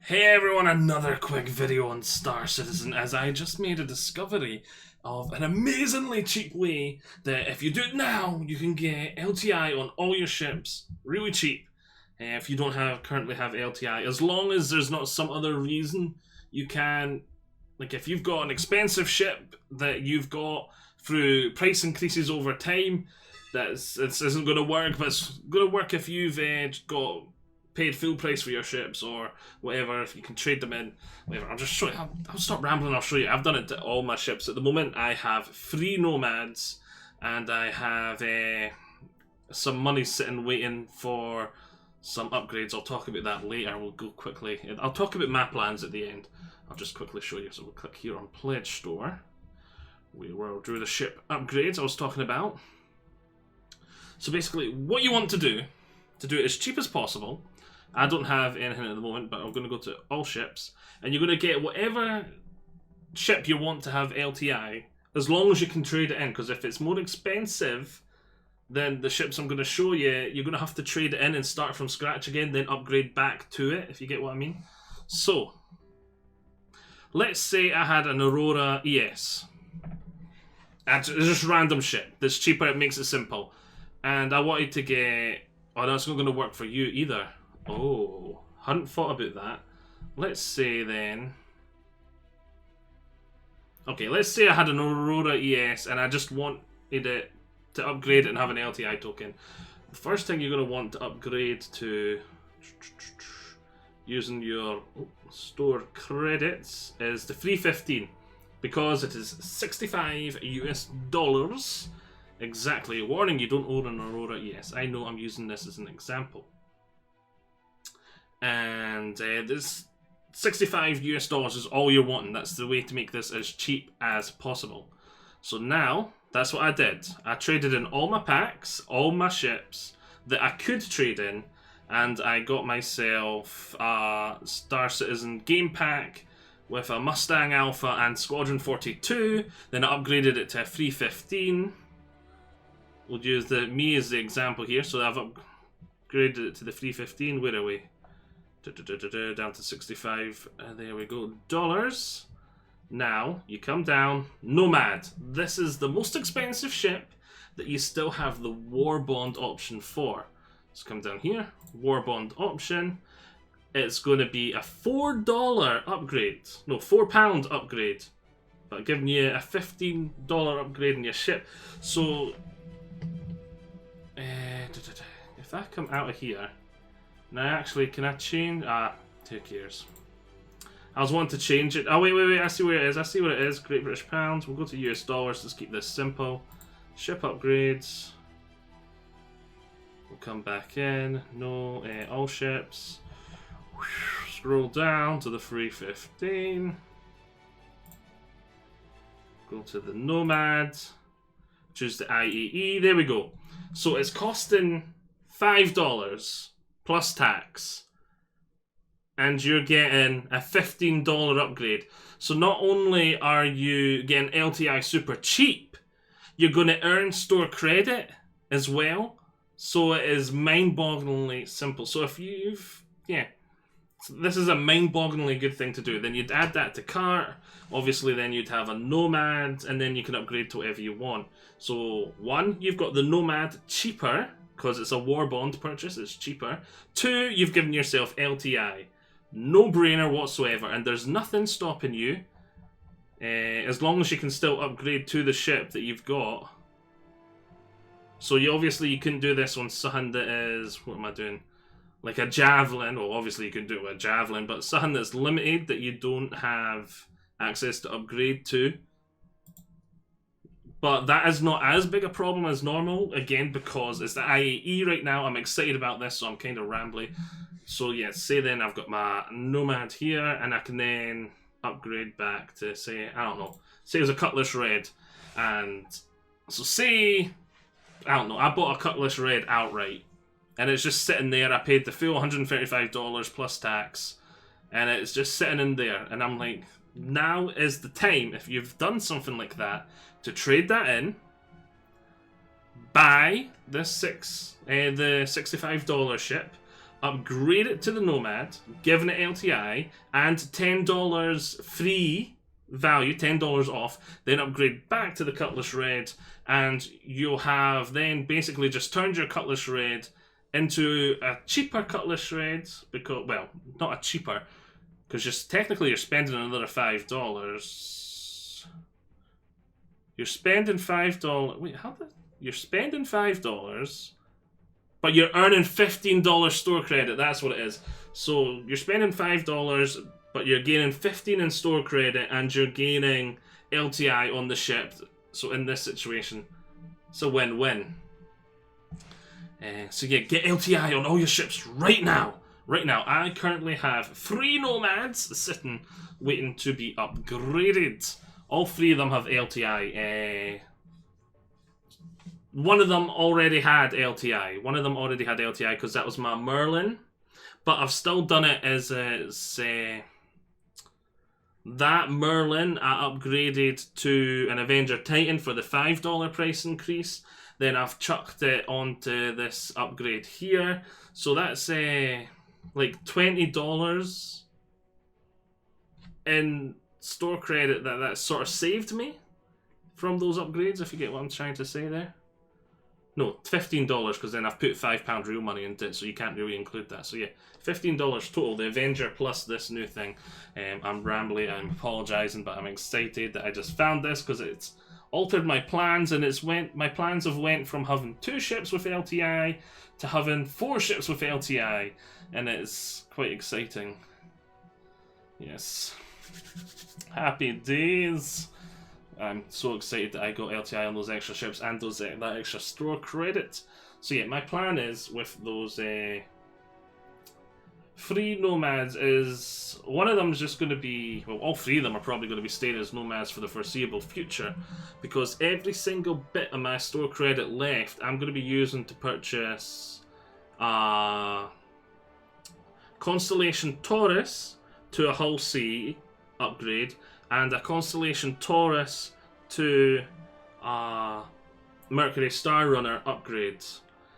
Hey everyone, another quick video on Star Citizen as I just made a discovery of an amazingly cheap way that if you do it now, you can get LTI on all your ships really cheap. If you don't currently have LTI, as long as there's not some other reason you can, like if you've got an expensive ship that you've got through price increases over time, this isn't going to work, but it's going to work if you've got paid full price for your ships or whatever. If you can trade them in, whatever. I'll just show you. I'll stop rambling. I'll show you. I've done it to all my ships. At the moment, I have 3 nomads, and I have some money sitting waiting for some upgrades. I'll talk about that later. We'll go quickly. I'll talk about my plans at the end. I'll just quickly show you. So we'll click here on Pledge Store. We will do the ship upgrades I was talking about. So basically, what you want to do it as cheap as possible. I don't have anything at the moment, but I'm going to go to all ships, and you're going to get whatever ship you want to have LTI, as long as you can trade it in, because if it's more expensive than the ships I'm going to show you, you're going to have to trade it in and start from scratch again, then upgrade back to it, if you get what I mean. So, let's say I had an Aurora ES. It's just a random ship that's cheaper, it makes it simple. And I wanted to get... Oh, that's not going to work for you either. Oh, hadn't thought about that. Let's say then... Okay, let's say I had an Aurora ES and I just wanted it to upgrade it and have an LTI token. The first thing you're going to want to upgrade to using your store credits is the 315, because it is 65 US dollars. Exactly. Warning, you don't own an Aurora ES. I know, I'm using this as an example. And this 65 US dollars is all you're wanting. That's the way to make this as cheap as possible. So now, that's what I did. I traded in all my packs, all my ships that I could trade in, and I got myself a Star Citizen game pack with a Mustang Alpha and Squadron 42. Then I upgraded it to a 315. We'll use me as the example here. So I've upgraded it to the 315. Where are we? Down to 65. There we go. Dollars. Now, you come down. Nomad. This is the most expensive ship that you still have the War Bond option for. So come down here. War Bond option. It's going to be a $4 upgrade. No, £4 upgrade. But giving you a $15 upgrade in your ship. So... if I come out of here, now actually, can I change? Who cares? I was wanting to change it. Oh, wait, I see where it is. I see what it is. Great British Pounds. We'll go to US dollars. Let's keep this simple. Ship upgrades. We'll come back in. No, all ships. Scroll down to the 315. Go to the Nomad. Choose the IAE. There we go. So it's costing $5 plus tax, and you're getting a $15 upgrade. So not only are you getting LTI super cheap, you're going to earn store credit as well. So it is mind-bogglingly simple. So if you've, this is a mind-bogglingly good thing to do. Then you'd add that to cart. Obviously, then you'd have a Nomad, and then you can upgrade to whatever you want. So, 1, you've got the Nomad cheaper, because it's a War Bond purchase, it's cheaper. 2, you've given yourself LTI. No-brainer whatsoever, and there's nothing stopping you, as long as you can still upgrade to the ship that you've got. So, you couldn't do this on something that is, what am I doing? Like a Javelin. Well, obviously you can do it with a Javelin, but something that's limited that you don't have access to upgrade to. But that is not as big a problem as normal, again, because it's the IAE right now. I'm excited about this, so I'm kind of rambly. So yeah, say then I've got my Nomad here, and I can then upgrade back to, say, I don't know, say it was a Cutlass Red. And so say, I don't know, I bought a Cutlass Red outright. And it's just sitting there. I paid the full $135 plus tax. And it's just sitting in there. And I'm like, now is the time, if you've done something like that, to trade that in, buy the $65 ship, upgrade it to the Nomad, giving it LTI, and $10 free value, $10 off, then upgrade back to the Cutlass Red, and you'll have then basically just turned your Cutlass Red into a cheaper Cutlass Red, because, well, not a cheaper, because technically you're spending another $5. You're spending $5. Wait, how did... You're spending $5, but you're earning $15 store credit. That's what it is. So you're spending $5, but you're gaining 15 in store credit, and you're gaining LTI on the ship. So in this situation, it's a win-win. So yeah, get LTI on all your ships right now. Right now, I currently have 3 Nomads sitting, waiting to be upgraded. All 3 of them have LTI. One of them already had LTI. Because that was my Merlin. But I've still done it as that Merlin I upgraded to an Avenger Titan for the $5 price increase. Then I've chucked it onto this upgrade here. So that's like $20 in store credit that sort of saved me from those upgrades, if you get what I'm trying to say there. No, $15, because then I've put £5 real money into it, so you can't really include that. So yeah, $15 total, the Avenger plus this new thing. I'm rambling, I'm apologising, but I'm excited that I just found this, because it's altered my plans, and my plans have went from having 2 ships with LTI to having 4 ships with LTI, and it's quite exciting. Yes. Happy days. I'm so excited that I got LTI on those extra ships and that extra store credit. So yeah, my plan is with those 3 Nomads is, one of them is just going to be, well, all 3 of them are probably going to be staying as Nomads for the foreseeable future, because every single bit of my store credit left I'm going to be using to purchase Constellation Taurus to a Hull C upgrade, and a Constellation Taurus to Mercury Star Runner upgrade.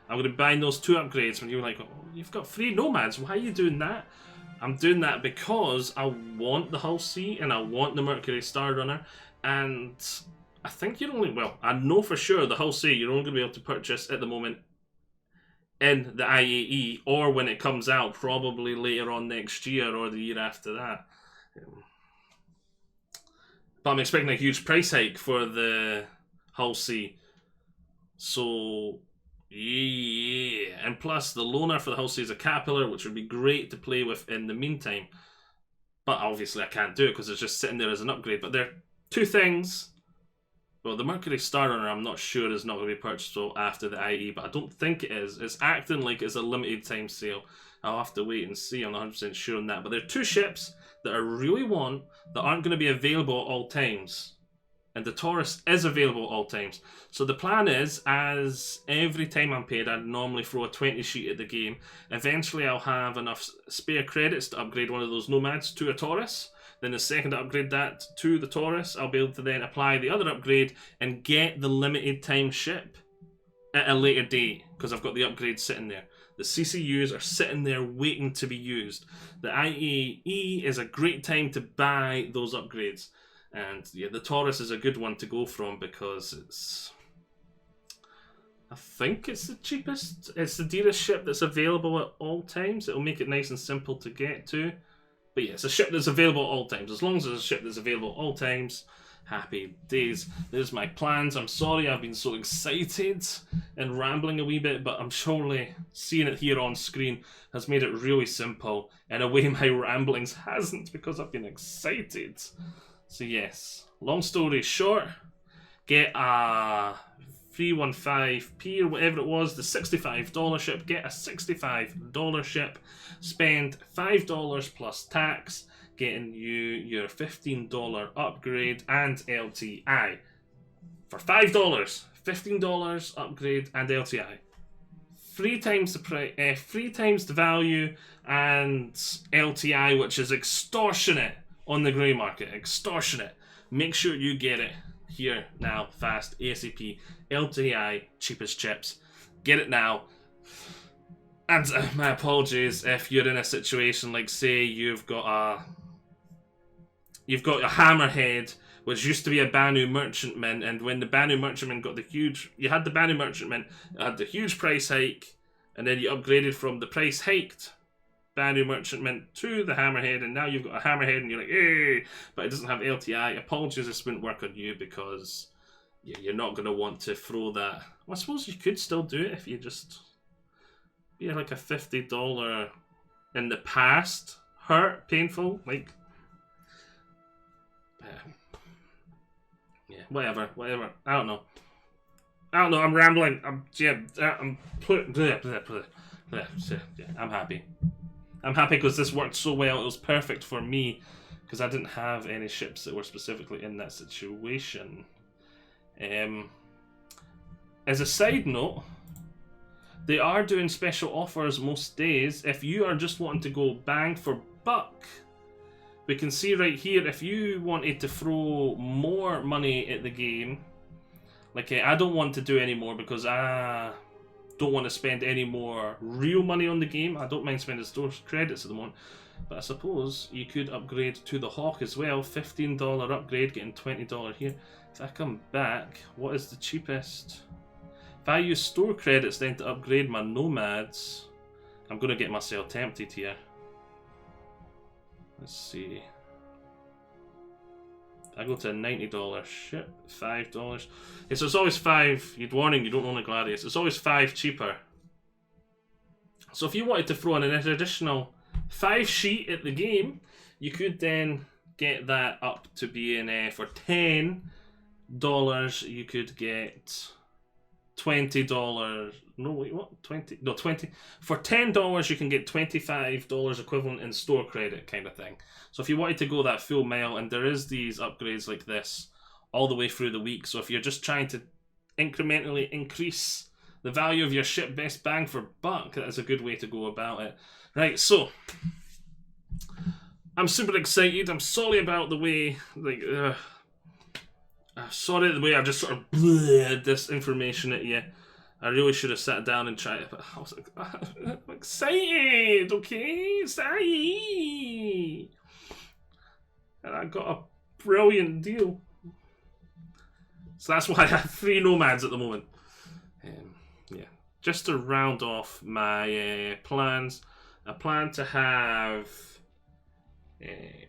I'm going to be buying those 2 upgrades. When you're like, oh, you've got 3 Nomads, why are you doing that? I'm doing that because I want the Hull C and I want the Mercury Star Runner, and I think you're only, well, I know for sure the Hull C you're only going to be able to purchase at the moment in the IAE, or when it comes out, probably later on next year or the year after that. But I'm expecting a huge price hike for the Hull C. So, yeah. And plus, the loaner for the Hull C is a Caterpillar, which would be great to play with in the meantime. But obviously I can't do it because it's just sitting there as an upgrade. But there are 2 things. Well, the Mercury Star Runner, I'm not sure, is not going to be purchased till after the IE, but I don't think it is. It's acting like it's a limited time sale. I'll have to wait and see. I'm not 100% sure on that. But there are 2 ships that I really want that aren't going to be available at all times. And the Taurus is available at all times. So the plan is, as every time I'm paid, I'd normally throw a 20 sheet at the game. Eventually I'll have enough spare credits to upgrade one of those Nomads to a Taurus. Then the second I upgrade that to the Taurus, I'll be able to then apply the other upgrade and get the limited time ship at a later date, because I've got the upgrade sitting there. The CCUs are sitting there waiting to be used. The IAE is a great time to buy those upgrades. And yeah, the Taurus is a good one to go from because it's... I think it's the cheapest. It's the dearest ship that's available at all times. It'll make it nice and simple to get to. But yeah, it's a ship that's available at all times. As long as it's a ship that's available at all times, happy days. There's my plans. I'm sorry I've been so excited and rambling a wee bit, but I'm surely seeing it here on screen has made it really simple. In a way, my ramblings hasn't, because I've been excited. So yes, long story short, get a 315p or whatever it was, the $65 ship, get a $65 ship, spend $5 plus tax, getting you your $15 upgrade and LTI. For $5, $15 upgrade and LTI. 3 times the price, 3 times the value, and LTI, which is extortionate on the grey market. Extortionate. Make sure you get it here now, fast, ASAP. LTI, cheapest chips. Get it now. And my apologies if you're in a situation like, say, you've got a hammerhead, which used to be a Banu merchantman, and when the Banu merchantman got you had the Banu merchantman, it had the huge price hike, and then you upgraded from the price hiked Banu merchantman to the hammerhead, and now you've got a hammerhead, and you're like, hey, but it doesn't have LTI. Apologies, this wouldn't work on you because you're not going to want to throw that. Well, I suppose you could still do it if you just be like a $50 in the past, painful, like. Yeah, whatever. I don't know. I'm rambling. I'm happy. I'm happy because this worked so well. It was perfect for me because I didn't have any ships that were specifically in that situation. As a side note, they are doing special offers most days. If you are just wanting to go bang for buck, we can see right here, if you wanted to throw more money at the game, like I don't want to do any more because I don't want to spend any more real money on the game. I don't mind spending store credits at the moment, but I suppose you could upgrade to the Hawk as well. $15 upgrade, getting $20 here. If I come back, what is the cheapest? If I use store credits then to upgrade my Nomads, I'm going to get myself tempted here. Let's see. I go to a $90 ship, $5. Yeah, so it's always $5. Warning, you don't own a Gladius. It's always $5 cheaper. So if you wanted to throw in an additional 5 sheet at the game, you could then get that up to being for $10. You could get $20. No, wait, what? 20? No, 20. For $10, you can get $25 equivalent in store credit, kind of thing. So if you wanted to go that full mile, and there is these upgrades like this all the way through the week. So if you're just trying to incrementally increase the value of your ship, best bang for buck, that is a good way to go about it. Right, so I'm super excited. I'm sorry about the way, sorry the way I've just sort of bled this information at you. I really should have sat down and tried it, but I was like, I'm excited, okay? Excited. And I got a brilliant deal. So that's why I have 3 Nomads at the moment. Yeah, just to round off my plans, I plan to have.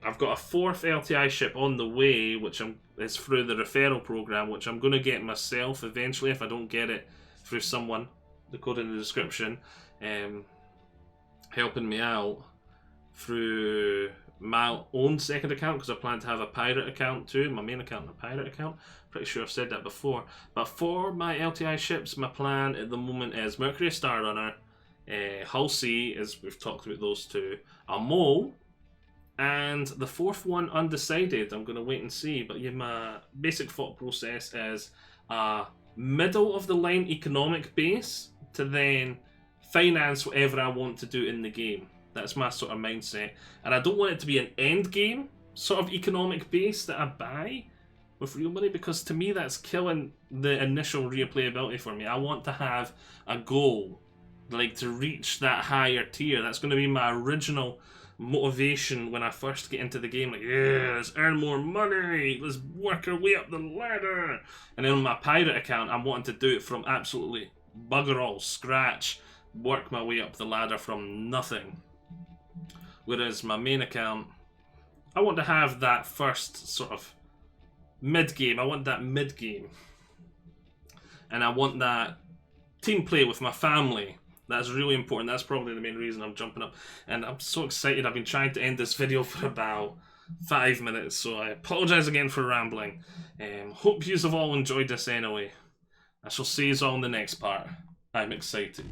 I've got a 4th LTI ship on the way, which is through the referral program, which I'm going to get myself eventually if I don't get it through someone. The code in the description, helping me out through my own second account because I plan to have a pirate account too, my main account and a pirate account. Pretty sure I've said that before. But for my LTI ships, my plan at the moment is Mercury Star Runner, Hull C, as we've talked about those two, a Mole, and the 4th one undecided. I'm going to wait and see. But yeah, my basic thought process is a middle of the line economic base to then finance whatever I want to do in the game. That's my sort of mindset. And I don't want it to be an end game sort of economic base that I buy with real money, because to me that's killing the initial replayability for me. I want to have a goal, like to reach that higher tier. That's going to be my original motivation when I first get into the game. Like, yeah, let's earn more money, let's work our way up the ladder. And then on my pirate account, I'm wanting to do it from absolutely bugger all scratch, work my way up the ladder from nothing. Whereas my main account, I want to have that first sort of mid-game. I want that mid-game. And I want that team play with my family. That's really important. That's probably the main reason I'm jumping up. And I'm so excited. I've been trying to end this video for about 5 minutes, so I apologise again for rambling. Hope you have all enjoyed this anyway. I shall see you all in the next part. I'm excited.